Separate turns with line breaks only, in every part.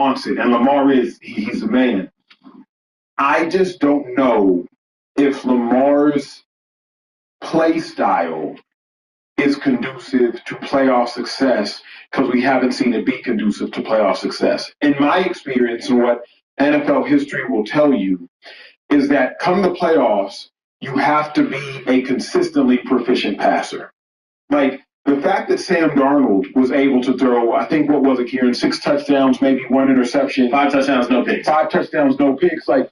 wants it, and Lamar he's a man. I just don't know if Lamar's play style is conducive to playoff success because we haven't seen it be conducive to playoff success. In my experience and what NFL history will tell you is that come the playoffs, you have to be a consistently proficient passer. Like the fact that Sam Darnold was able to throw, I think, what was it, Kieran, 6 touchdowns, maybe 1 interception.
5 touchdowns, no picks.
5 touchdowns, no picks. Like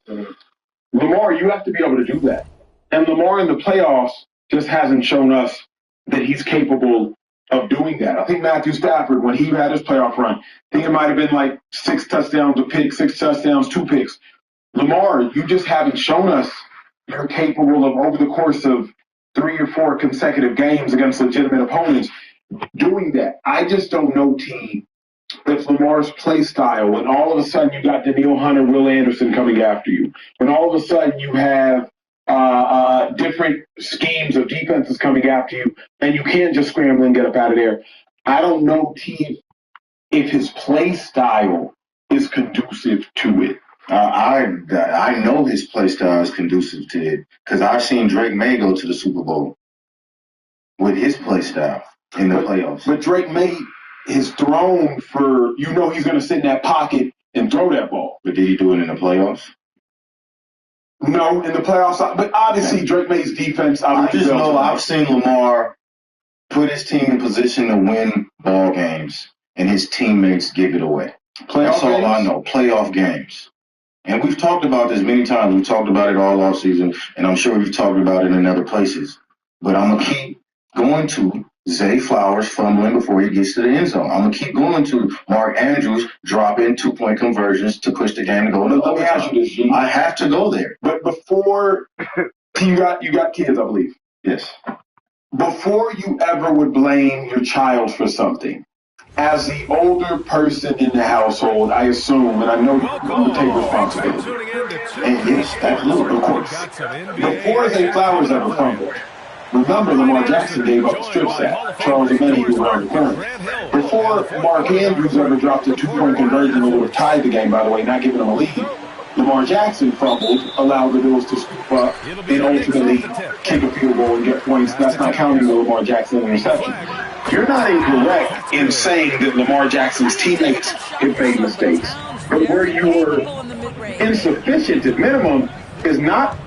Lamar, you have to be able to do that. And Lamar in the playoffs just hasn't shown us that he's capable of doing that. I think Matthew Stafford, when he had his playoff run, I think it might have been like 6 touchdowns, a pick, 6 touchdowns, 2 picks. Lamar, you just haven't shown us you're capable of, over the course of 3 or 4 consecutive games against legitimate opponents, doing that. I just don't know, T, if Lamar's play style, when all of a sudden you got Daniil Hunter, Will Anderson coming after you, when all of a sudden you have different schemes of defenses coming after you, and you can't just scramble and get up out of there. I don't know, T, if his play style is conducive to it.
I know his play style is conducive to it because I've seen Drake May go to the Super Bowl with his play style in the playoffs.
But Drake May is thrown for, he's going to sit in that pocket and throw that ball.
But did he do it in the playoffs?
No, in the playoffs. But obviously, Drake May's defense.
I just know I've seen Lamar put his team in position to win ball games, and his teammates give it away. That's all I know. Playoff games. And we've talked about this many times. We've talked about it all offseason, and I'm sure we've talked about it in other places. But I'm going to keep going to Zay Flowers fumbling before he gets to the end zone. I'm going to keep going to Mark Andrews dropping 2-point conversions to push the game to go to overtime. Let me ask you this, G. I have to go there.
But before you got kids, I believe.
Yes.
Before you ever would blame your child for something, as the older person in the household, I assume, and I know you would take responsibility.
And yes, absolutely, of course.
Before Zay Flowers ever fumbled, remember Lamar Jackson gave up the strip sack. Charles Ameni was around the corner. Before Mark Andrews ever dropped a 2-point conversion that would have tied the game, by the way, not giving them a lead, Lamar Jackson fumbled, allowed the Bills to scoop up, and ultimately kick a field goal and get points. That's not counting the Lamar Jackson interception. You're not incorrect in saying that Lamar Jackson's teammates have made mistakes. But where you're insufficient at minimum is not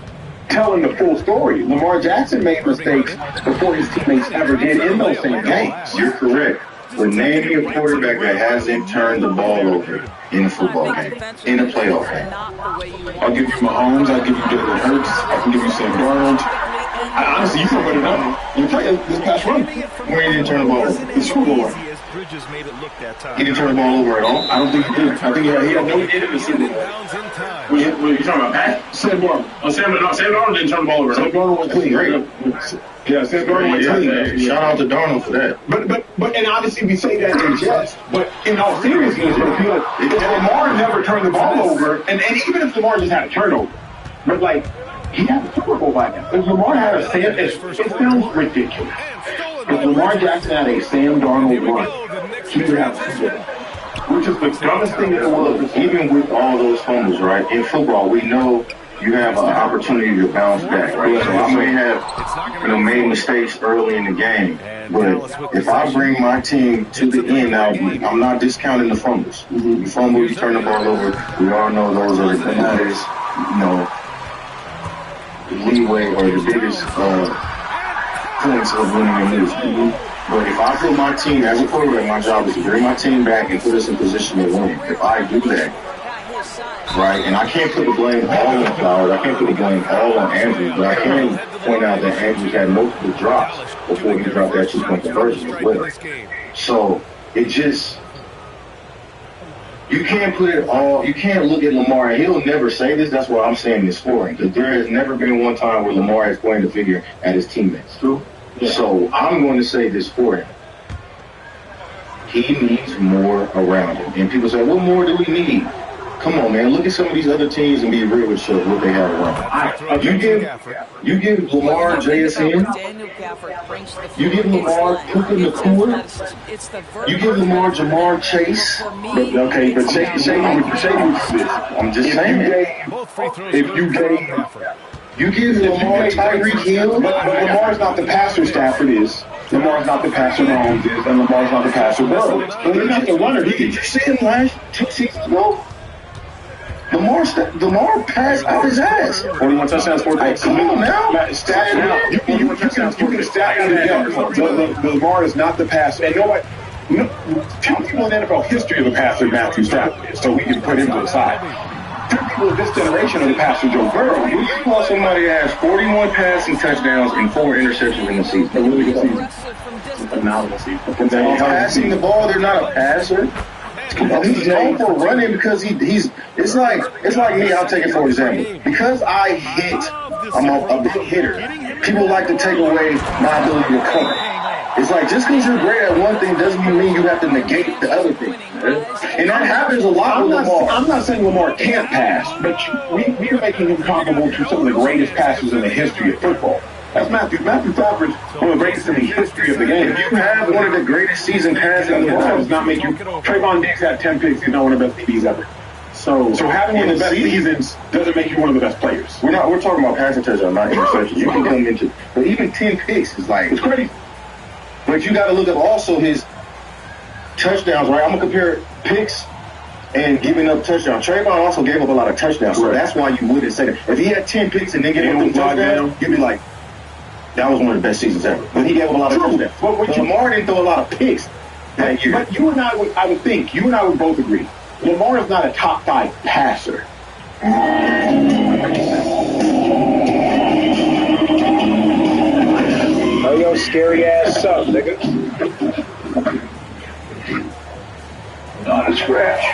telling the full story. Lamar Jackson made mistakes before his teammates ever did in those same games.
You're correct. But name me a quarterback that hasn't turned the ball over in a football game, in a playoff game.
I'll give you Mahomes. I'll give you Jalen Hurts. I can give you Sam Darnold. Honestly, you feel better than me. You play this past run.
Where he didn't turn the ball over?
The Super Bowl run.
He didn't turn the ball over at all?
I don't think he did. I think he had no did in the Super Bowl.
What are you talking about, Pat?
Sam Darnold.
Sam Darnold didn't turn the ball over.
Sam Darnold went clean.
Great.
Yeah, Sam Darnold went clean.
Shout out to Darnold for that.
But and obviously we say that in jest, but in all seriousness, if Lamar never turned the ball over, and even if Lamar just had a turnover, but like, he had a Super Bowl by now. If Lamar had a Sam, it sounds ridiculous. If Lamar Jackson had a Sam Darnold run, he would have a Super Bowl, which is the dumbest thing in the world.
Even with all those fumbles, right? In football, we know you have an opportunity to bounce back, right? So I may have, made mistakes early in the game, but if I bring my team to the end, now I'm not discounting the fumbles. You fumble, you turn the ball over. We all know those are the biggest, leeway or the biggest points of winning and losing. But if I put my team, as a quarterback, my job is to bring my team back and put us in position to win. If I do that, right, and I can't put the blame all on Flowers, I can't put the blame all on Andrews, but I can point out that Andrews had multiple drops before he dropped that 2-point conversion as well. So it just, you can't put it all, you can't look at Lamar, and he'll never say this, that's why I'm saying this scoring, because there has never been one time where Lamar has pointed the figure at his teammates.
True. Yeah.
So I'm going to say this for him. He needs more around him. And people say, what more do we need? Come on, man. Look at some of these other teams and be real with you what they have around. You give Lamar JSN. You give Lamar Puka Nakua. You give Lamar Jamar Chase.
Okay, but Shady,
I'm just saying. You give Lamar Tyreek Hill.
But Lamar's not the passer Stafford is. Lamar's not the passer Mahomes is, and Lamar's not the passer Burrow is. But he's not the runner.
Did you see him last 2 seasons ago? Lamar passed out his ass.
41 touchdowns, 4 picks.
Come on now.
Stat now. You can stat it. Lamar is not the passer. And you know what? Few people in NFL history of the passer Matthew Stafford is, so we can put him to the side. Few people of this generation of the passer Joe Burrow.
You call somebody that has 41 passing touchdowns and 4 interceptions in the season.
A really good season.
Phenomenal season.
Passing the ball, they're not a passer. He's known for running because he's. It's like me. I'll take it for example. Because I hit, I'm a big hitter. People like to take away my ability to cover. It's like just because you're great at one thing doesn't mean you have to negate the other thing. And that happens a lot with Lamar.
I'm not saying Lamar can't pass, but we are making him comparable to some of the greatest passers in the history of football. That's Matthew Stafford's one of the greatest in the history of the game.
If you have one of the greatest season passing in the world,
does not make you. Trayvon Diggs had 10 picks. He's not one of the best DBs ever. So having one of the best seasons doesn't make you one of the best players.
We're talking about passing touchdowns, not interceptions. You can come into, but even 10 picks is like
it's crazy.
But you got to look at also his touchdowns, right? I'm gonna compare picks and giving up touchdowns. Trayvon also gave up a lot of touchdowns, so that's why you wouldn't say that. If he had 10 picks and then gave up touchdowns, you'd be like, that was one of the best seasons ever. But he gave up a lot of touchdowns. But Lamar didn't throw a lot of picks that year.
But you and I would both agree. Lamar is not a top 5 passer.
Oh, yo, scary ass up, nigga.
Not a scratch.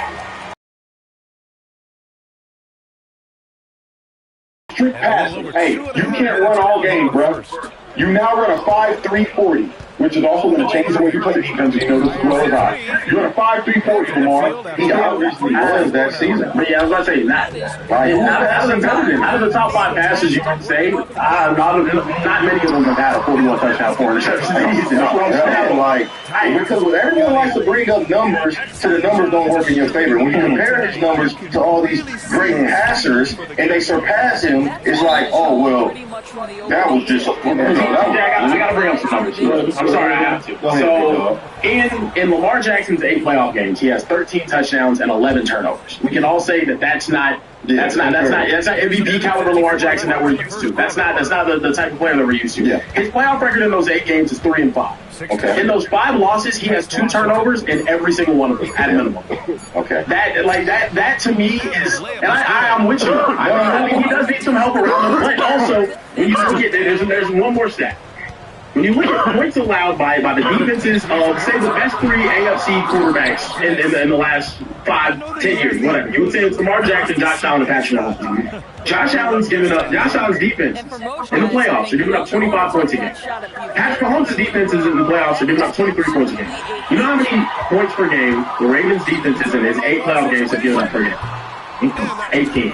Trick pass. Hey, you can't run all game, bro. You now run a 5-3-40, which is also going to change the way you play defense. You know this as well as I. You run a 5-3-40, Lamar.
He obviously was that season.
But yeah, I was about to say, not out of the top 5 passes you can say, not many of them have had a 41 touchdown, 4 interception season.
That's what I'm saying. Like, because when everyone likes to bring up numbers, so the numbers don't work in your favor. When you compare his numbers to all these great passers and they surpass him, it's like, oh, well, that was just
I got to bring up some numbers. I'm sorry, I have to. So, in Lamar Jackson's 8 playoff games, he has 13 touchdowns and 11 turnovers. We can all say that that's not MVP caliber Lamar Jackson that we're used to. That's not the type of player that we're used to.
Yeah.
His playoff record in those 8 games is 3-5.
Okay.
In those 5 losses, he has 2 turnovers in every single one of them at minimum.
Okay.
That to me is, and I'm with you. I mean, he does need some help around the play. Also, when you look at there's one more stat. When you look at points allowed by the defenses of, say, the best 3 AFC quarterbacks in the last 5-10 years, whatever. You would say it's Lamar Jackson, Josh Allen, and Patrick Mahomes. Josh Allen's defense in the playoffs are giving up 25 points a game. Patrick Mahomes' defenses in the playoffs are giving up 23 points a game. You know how many points per game the Ravens' defenses in his 8 playoff games have given up per game? 18.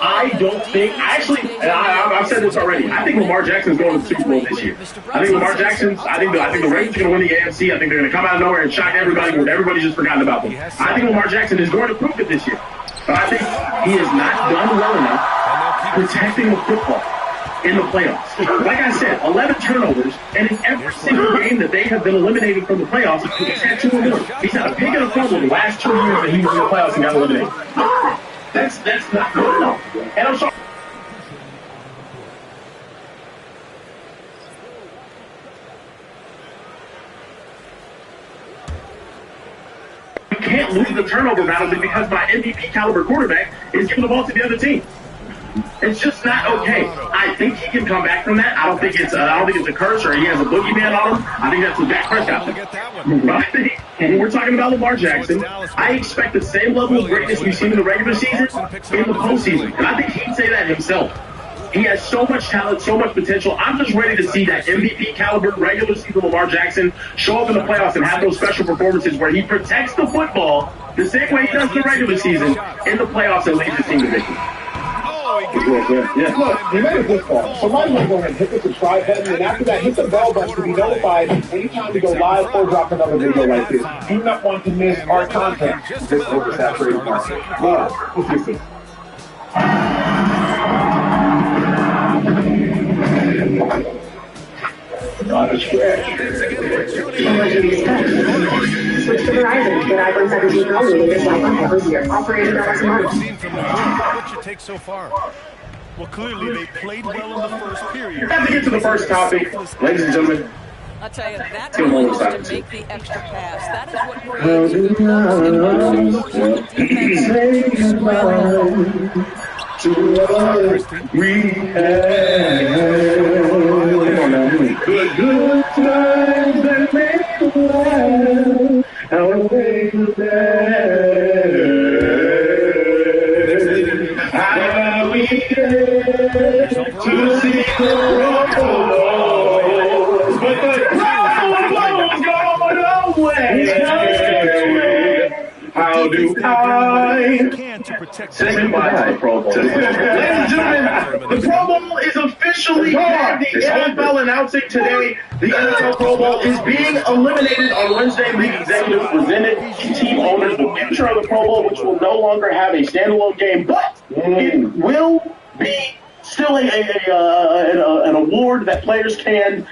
I don't think, I've said this already, I think Lamar Jackson's going to the Super Bowl this year. I think the Ravens are going to win the AFC. I think they're going to come out of nowhere and shock everybody when everybody's just forgotten about them. I think Lamar Jackson is going to prove it this year. But I think he has not done well enough protecting the football in the playoffs. Like I said, 11 turnovers, and in every single game that they have been eliminated from the playoffs, he's had 2 or more. He's had a big enough problem the last 2 years that he was in the playoffs and got eliminated. That's not good enough. And I'm sorry. You can't lose the turnover battle because my MVP caliber quarterback is giving the ball to the other team. It's just not okay. I think he can come back from that. I don't think it's a curse or he has a boogeyman on him. I think that's what Dak Prescott did. But I think when we're talking about Lamar Jackson, I expect the same level of greatness we've seen in the regular season in the postseason. And I think he'd say that himself. He has so much talent, so much potential. I'm just ready to see that MVP caliber regular season Lamar Jackson show up in the playoffs and have those special performances where he protects the football the same way he does the regular season in the playoffs and leads his team to victory.
Yeah. Look, you made it this far. So might as well go ahead and hit the subscribe button, and after that, hit the bell button to be notified anytime we go live or drop another video like this. You do not want to miss our content. This oversaturated market. We'll see you soon. Not a stretch.
Switch to Verizon. Get iPhone 17 Pro with your cell phone every year. Operated on smart.
What you take so far? Well, clearly they played well in the first period.
We have to get to the first topic, ladies and gentlemen.
I'll tell you, that was to make the extra pass. That is what creates the most important defense.
To what we had, good times that made us laugh, how they were there, how we had to see the road, but the crowd was going away. How do I say goodbye to the Pro Bowl? Ladies and gentlemen, the Pro Bowl is officially dead. The NFL announcing today the NFL Pro Bowl is being eliminated on Wednesday. League executives presented team owners the future of the Pro Bowl, which will no longer have a standalone game, but it will be still an award that players can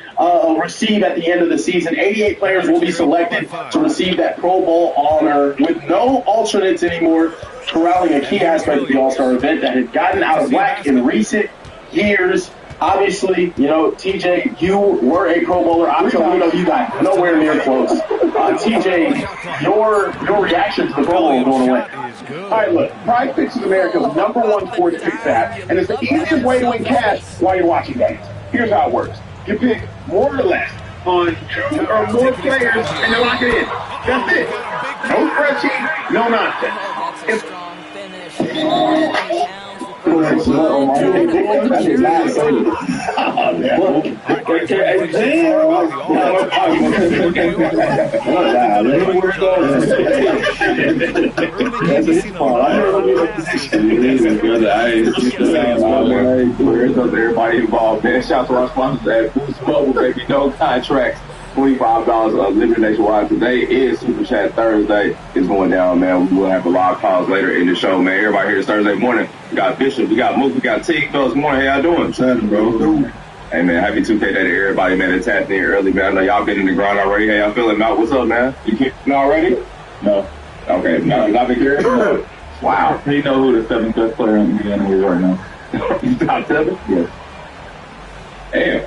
receive at the end of the season. 88 players will be selected to receive that Pro Bowl honor with no alternates anymore, corralling a key aspect of the All-Star event that had gotten out of whack in recent years. Obviously, you know, TJ, you were a Pro Bowler. Obviously, we know you got nowhere near close. TJ, your reaction to the Pro Bowl going away.
All right, look, Pride Picks is America's #1 sports picks app, and it's the easiest way to win cash while you're watching games. Here's how it works. You pick more or less on 2 or more players, and you lock it in. That's it. No spreadsheet, no nonsense.
That's a strong finish.
Everybody involved, man. Shout out to our sponsors at Boost Mobile, baby. No contracts. $25 unlimited nationwide. Today is Super Chat Thursday. It's going down, man. We will have a live calls later in the show, man. Everybody here is Thursday morning. We got Bishop, we got Mook, we got T. Fellas, morning. How y'all doing?
What's happening, bro?
Hey, man, happy 2K day to everybody, man. It's happening here early, man. I know y'all been in the grind already. How y'all feeling, Matt? What's up, man? You keeping already?
No.
Okay, no, you not been curious? Wow.
You know who the 7th best player in the NBA right now?
You top 7?
Yeah.
Damn.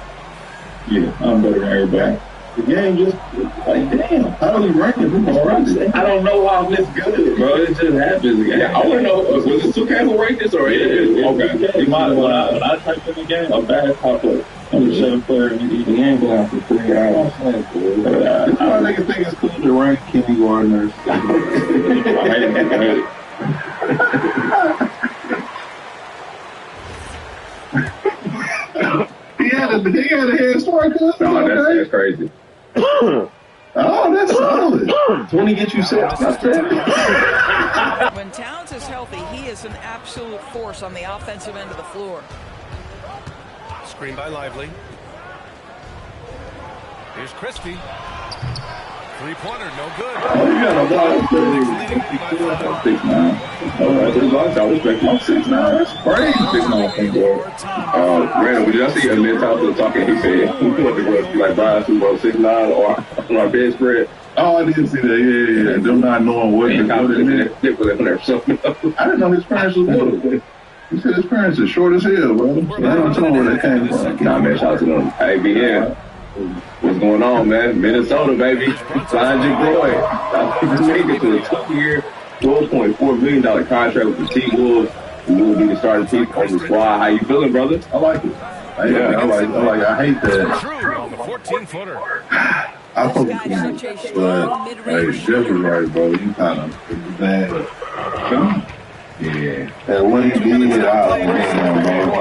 Yeah, I'm better than everybody. The game just, like, damn, how do we rank it? I don't know why I'm this good, bro. It just happens.
Yeah, I want to know, was it 2K who ranked this or it is?
Okay. When I type in the game, a bad top up. I'm the 7th player in the game going out for 3 hours. Why niggas think it's cool to rank Kenny Gardner? I hate it. He had a head start.
No, that's crazy.
Oh, that's solid. 20 get you 6. That's fair.
When Towns is healthy, he is an absolute force on the offensive end of the floor.
Screen by Lively. Here's Christie. Three-pointer, no good.
Oh, you got a lot of 6'9". Oh, that's a lot. I respect you. 6'9". That's crazy. 6'9".
Brandon, did I see a man talking? He said, who put the West like Brian Super Bowl 6'9" or our bedspread?
Oh, I didn't see that. Yeah. Them not knowing what it meant. I didn't know his parents was little. He said his parents are short as hell, bro. I don't know where they came from.
Nah, man, shout out to them. Hey, BN. What's going on, man? Minnesota, baby. Signed your boy. Make it to a 2-year, $12.4 million contract with the T-Wolves. You will be the starting team on the squad. How you feeling, brother?
I like it. I like it. I hate that.
True on the 14-footer.
I hope you can, but hey, Jeff is right, bro. You kind of bad.
And what he did, I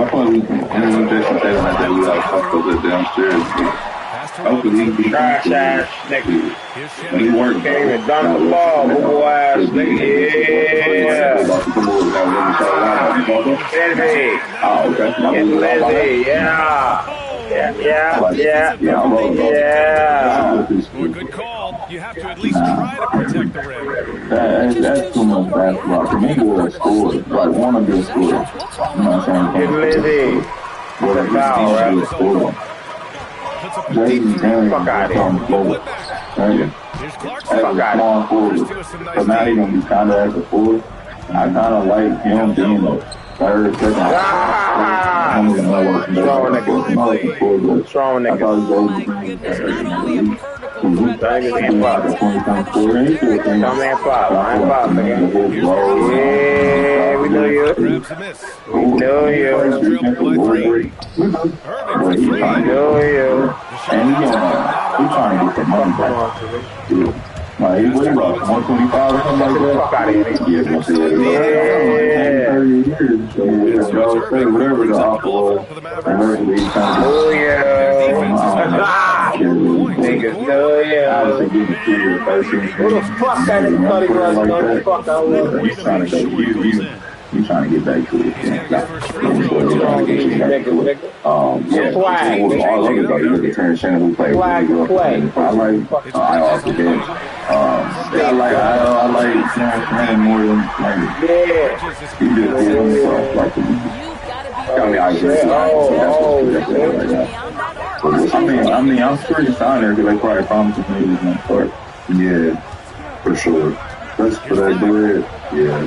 thought we just say like that. We like fucked up downstairs. Hopefully he
trash ass nigga.
When he worked,
can't even dunk the ball, boo ass nigga. Yeah. Lizzie.
Oh, okay.
Lizzie, yeah. Yeah.
Good call. You have to at least try to protect the rim.
That's too much basketball. For me, we're a scorer. Like, want to be a scorer. You know what I'm saying?
Get Lizzie.
Well, that's foul, right?
Fuck out of here.
Fuck out of here. But now he's going to be kind of as a forward. I kind of like him being a third, second.
Strong nigga. Yeah, we know you. We know you.
And he's trying to get the money back. Like, he's really about 125 or something like that.
Fuck out of here.
Whatever the offer was.
Oh, yeah. Niggas, no, yeah. Who the fuck that nigga thought he was? No, the fuck I was.
He's trying to get back to it.
Swag.
All over, though. You look at Terrence Shannon, who played.
Play.
I like also did. I like Terrence Shannon more than like.
Yeah.
He just did himself like the. I mean, I'm pretty signed there because they probably promised me he was going to start. Yeah, for sure. That's for that dude. Yeah.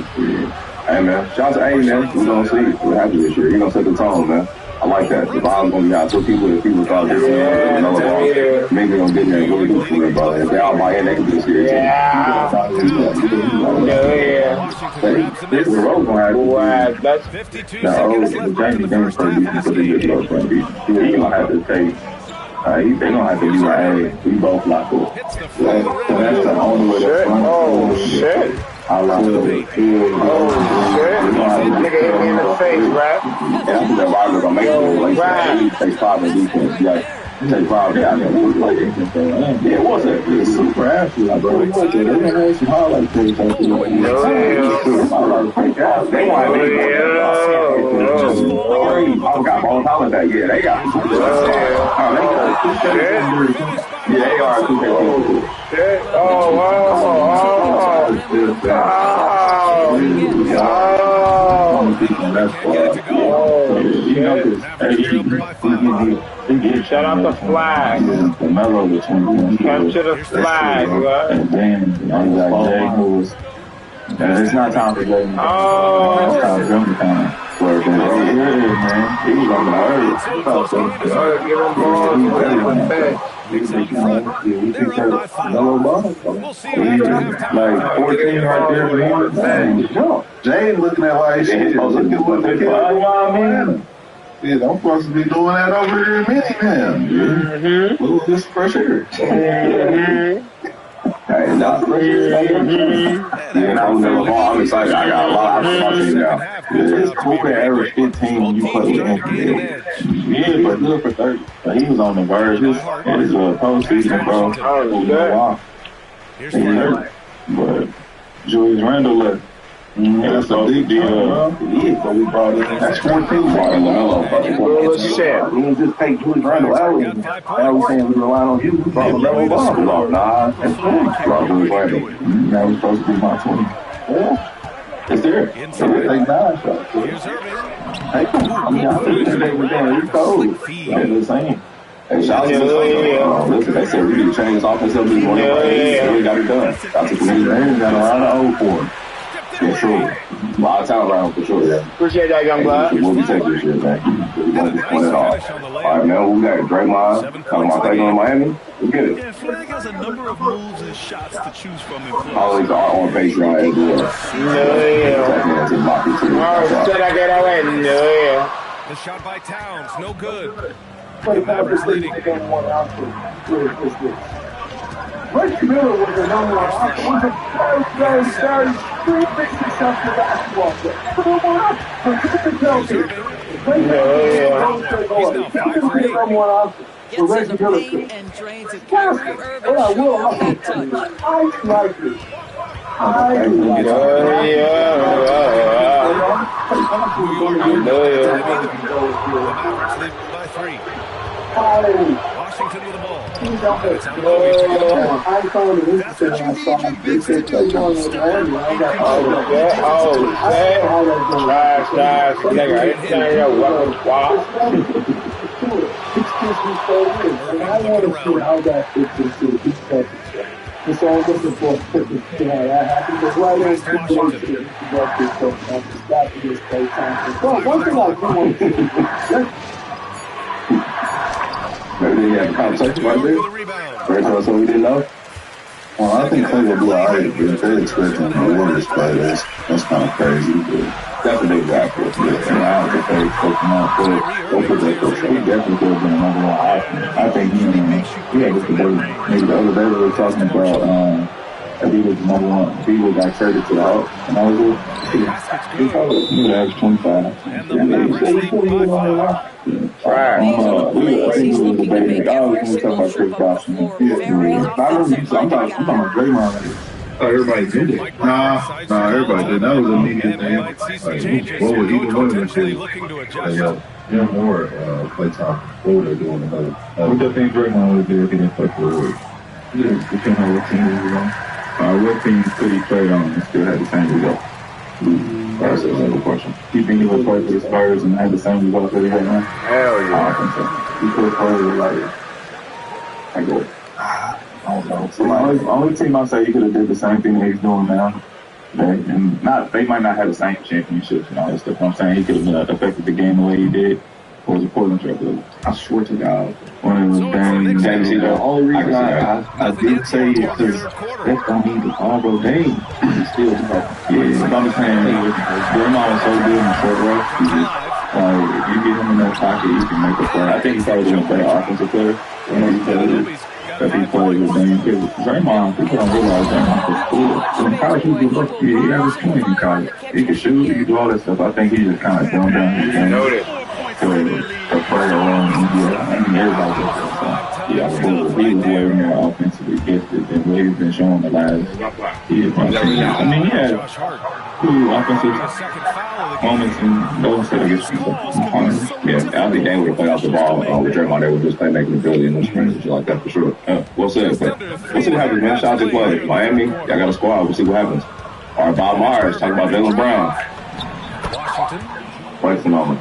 Hey, man. Shout out to A, man. We're going to see. We're happy this year. He's going to set the tone, man. I like that. The vibe's going to be out. So people thought this year, maybe they're going to get there and really do for it, brother. If they all buy in, they can do this year.
Yeah.
This is the road going to have
that's
52
the James Games for you. He's going to have to take. They're going to have to be like, hey, we both lock up. That's the only way that's going.
Oh, shit.
I like it.
Oh, shit. Nigga hit me in the face, right?
And I think that Roger's going to make it. Like, he takes 5 in defense. Like, he takes 5 down there. Yeah, it was it's super athlete. Like, bro, they had some highlight plays. I got all talent that. Yeah, they got. Yeah, they are.
Shit. Oh, shout out the flag. Capture the flag, right?
It's not time for Jay.
Oh,
it's time for him to kind of work. Yeah, man. He was on the earth.
Give him balls.
We'll see you after halftime.
Like 14 right there for him. Jay looking at like shit. Oh, look at what they got. Yeah, I'm supposed to be doing that over here in Minningham. Ooh, this is fresh air. Hey, not fresh air. Yeah, I'm excited. I got a lot of options now. It's cool to average 15 when you play with Anthony. Yeah, but good for 30. But he was on the verge. It's postseason, bro.
Here's 30.
But Julius Randle left. That's a big deal. Yeah, but we brought in. That's 14.
Shit.
We didn't just take Julius Randle out. Now we saying we rely on you. We brought LaMelo Ball. Nah, that's cool. Brought Julius Randle. That was supposed to be my 20. Yeah. It's there. Take 9 shots.
Here's Irving.
Hey, I think they were doing it cold. They're the same. Hey, shout out to listen, they said we need to change this offensive league. We got it done. Shout out to the league. Got a lot of old for him. For sure. A lot of time around for sure, yeah.
Appreciate that, young blood.
We'll be taking this shit, man. We're going to win it all. All right, man. We got Draymond. Talking about taking on Miami. We get it.
Yeah, Flag has a number of moves and shots to choose from in play.
Always are on baseline as well.
Should I get away? No, yeah.
The shot by Towns, no good.
Reggie Miller was the number 1 option. Pretty big successful basketball player. Come on.
Gets into paint and drains it. Kyrie Irving showing that touch.
I like it. I
by 3.
like
Washington with the ball.
That's what you need to how that fits into the and so I'm looking for how that happens. Because right now, one thing I do want to do
maybe they had a conversation about this. Right now, so we didn't know.
Well, I think Clay will be alright, but if they're expecting the Warriors play, that's kind of crazy. But
that's a big guy for us. And I don't think they expect him out for it. Don't put that coach. He definitely could have been another one. I think he had this debate. Maybe the other day we were talking about if he was number one, if he got traded to the Hawks, and I was like, he probably would average 25.
Right.
We were debating, we talking about Chris Bosh. I'm talking about Draymond.
oh, everybody did it. Nah, everybody did. That was an immediate thing. Like, what would either one of them do? More play time. What would they do in the middle?
What do you think Draymond would do if he didn't play for the Warriors? Depending on what team he was on. What team could he play on and still have the same result? That's a simple question. Do you think he would play for the Spurs and have the same result that he had now?
Hell yeah.
I don't think so. He could play with I don't know. So the only team I say he could have did the same thing that he's doing now. They might not have the same championships and all that stuff. I'm saying he could have affected the game the way he did. Was a Portland Trailblazers. I swear to God, when it was Dame, the only reason I did say it because that's don't need the Chicago Dame. Still, yeah, I'm saying Draymond was so good in the short row. If you get him in that pocket, you can make a play. I think he's probably going to play an offensive player. If he plays with Dame, because Draymond, people don't realize Draymond was cool. In college, he averaged 20 in college. He could shoot, he could do all that stuff. I think he just kind of dumbed down his game. To play along NBA. I mean, everybody does that. So, yeah, he was way more offensively gifted than what he's been showing the last year. I mean, he had two offensive moments in Golden State, I guess. Yeah, I don't think they would have played off the ball with Draymond. They would just play making ability in those screens and shit like that for sure. Well said, but we'll see what happens, man. Shout out to play. Miami, y'all got a squad. We'll see what happens. All right, Bob Myers, talking about Jaylen Brown.
Washington.
Quite phenomenal.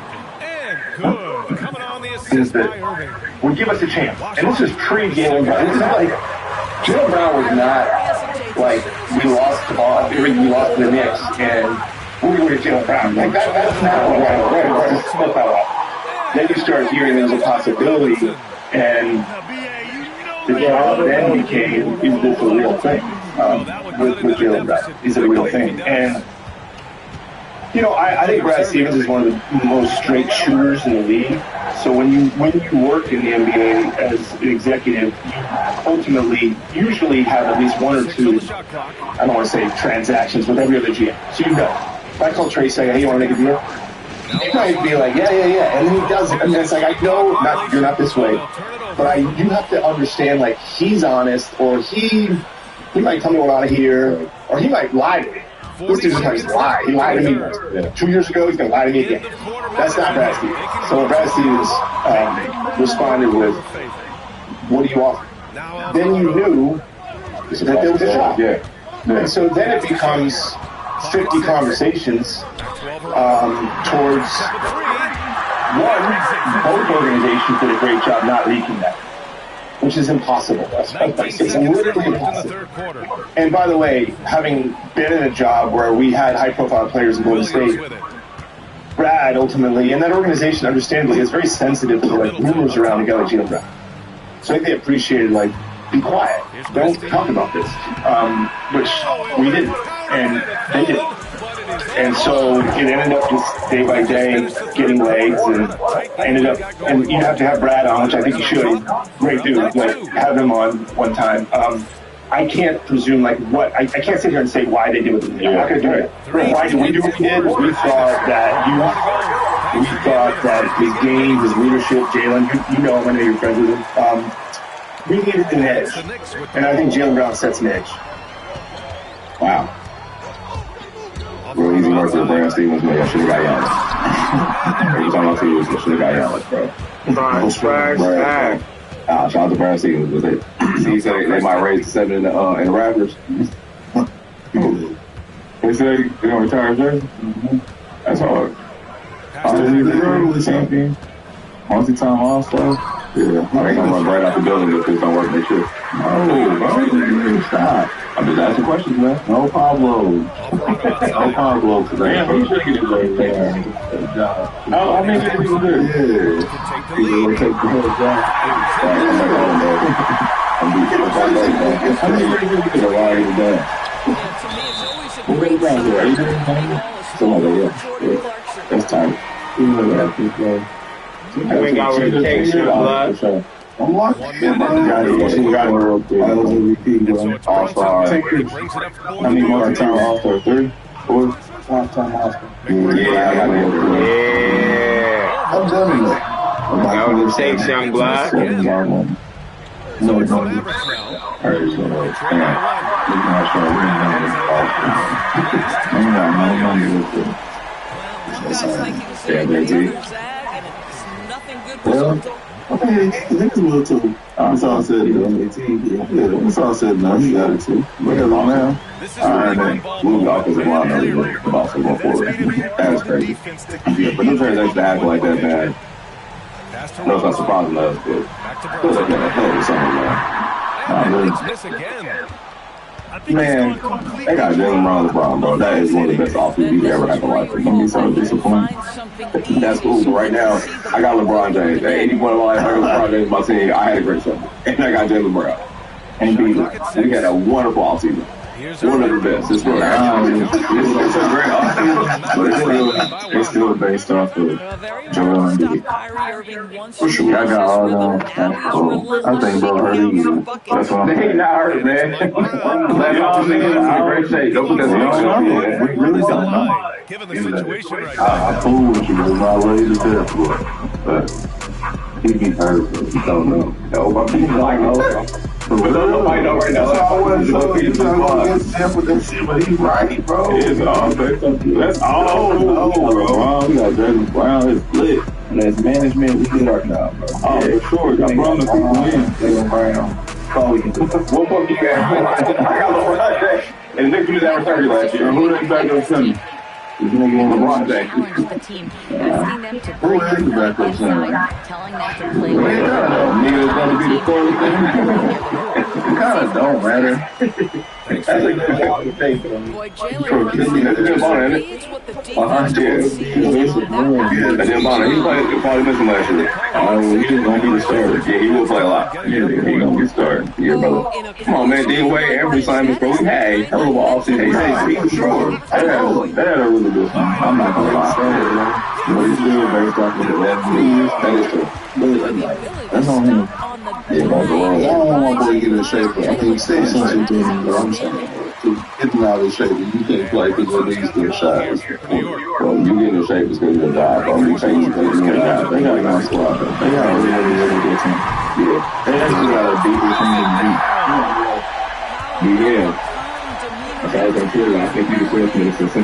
Good. Coming on the assist by Irving.
Would give us a chance. And this is pre-game. It's not like Jaylen Brown was not like we lost the ball, we lost the Knicks, and we're going to Jaylen Brown. Like that's not what right. Then you start hearing there's a possibility, and the job then became, is this a real thing? With Jaylen Brown. Is it a real thing? And you know, I think Brad Stevens is one of the most straight shooters in the league. So when you work in the NBA as an executive, you ultimately usually have at least one or two, I don't want to say transactions with every other GM. So you know, if I call Trey say, hey, you want to make a deal? He might be like, yeah. And then he does it. And it's like, I know you're not this way. But you have to understand, like, he's honest, or he might tell me what I want to hear, or he might lie to me. This dude just lie. He lied to me 2 years ago. He's going to lie to me again. That's not Brad Stevens. So when Brad Stevens responded with, what do you offer? Then you knew that there was a shot. Yeah. And so then it becomes 50 conversations towards, one, both organizations did a great job not leaking that, which is impossible. It's literally impossible. And by the way, having been in a job where we had high-profile players in Golden State, Brad ultimately, and that organization understandably is very sensitive to like rumors around the guy like Jaylen Brown. So I think they appreciated, like, be quiet, don't talk about this, which we didn't, and they didn't. And so it ended up just day by day getting legs, and ended up, and you have to have Brad on, which I think you should. Great dude, like have him on one time. I can't presume like what I can't sit here and say why they did what they did. I'm not going to do it. Why did we do what we did? We thought that his game, his leadership, Jalen, you know him, I know you're friends with him. We needed an edge, and I think Jalen Brown sets an edge.
Wow. Real easy work for Brad Stevens, man. I should have got Giannis. You talking about Stevens? I should have got Giannis, bro. Shout out to Brad Stevens. Was it? He said they might raise the 7 in the Raptors. They said they're gonna retire jersey. That's hard. Champion. Multi-time All-Star. Yeah, I think I'm gonna run right out the building if this don't work next year. Stop. I'm just asking questions, man. No Pablo. No Pablo today. Yeah, he should get it right there. I mean, he's good. Yeah. He's going to take the whole job. I'm going to get a lot of that. We're going to go there. That's time. We ain't got rid of the cake shit, blood. I'm locked in, bro. She got MVP, bro. All-Star. How many more-time All-Star? 3? 4? 5-time All-Star. Yeah, I got it. Yeah. I'm done with that. That was the takes, young blood. No, it's not. Okay, niggas will too. It's all said and done. Yeah, it's all said and done. He got it too. Look at it now. Alright, man. Move the offensive line over the boss going forward. That is crazy. Yeah, but no transactions to happen like that, man. No, it's not surprising us, but feels like that hell or something, man. Man, they got Jalen Brown LeBron, bro. That is one of the best offenses we ever had in life. I'm gonna be so disappointed. That's cool, but right now, I got LeBron James. At any point in my life, I heard LeBron James my team. I had a great summer. And I got Jalen Brown. And we had a wonderful offseason. One of the best. It's really it's a great offseason, but it's still based off of Joel Embiid. For sure. I got all that. I think bro hurt you. That's what I'm saying. They not hurt, man. That's all niggas in great shape. Don't put that on. We really don't know.
Given the situation right
I fool with you, bro. I love you to death, boy. But he be hurt, but you don't know. Nobody knows. Nobody know right now. That's all I was so he's trying to get him with that shit, but he's right, bro. It's all based on you. That's all cool, bro. We got Jalen Brown, it's lit. And as management, we get our job, bro. Oh, for sure. Got Brown to people in. Jalen Brown. What fuck you got? I got LeBron James. And the next dude that was 30 last year. Who the back up center? This nigga on LeBron James. Who is the back up center? Nigga is going to be the fourth thing. It kind of don't matter. That's a good job to take.
Boy, Jalen runs the defense what the defense sees.
And then Bonner, he probably missing last year. He's going to be the starter. Yeah, he will play a lot. Yeah, he's going to be the starter. Yeah, brother. Come on, man. D-Way, every Simons, bro. Hey, hell of an offseason. He's sure. That had a really good time. I'm not going to lie. But he's still based off of the left knees. That is true. That's on him. Yeah, bro. I don't want my boy to get in shape. I mean, he's saying something to him, but I'm saying, to get him out of shape, you can't play because your knees get shot. Well, you get in shape is because you're a guy, bro. You change your knees, you're a guy. They got a nice squad, though. They got a really, really good team. Yeah. They actually got a deep team to beat. Yeah. I think you just said something.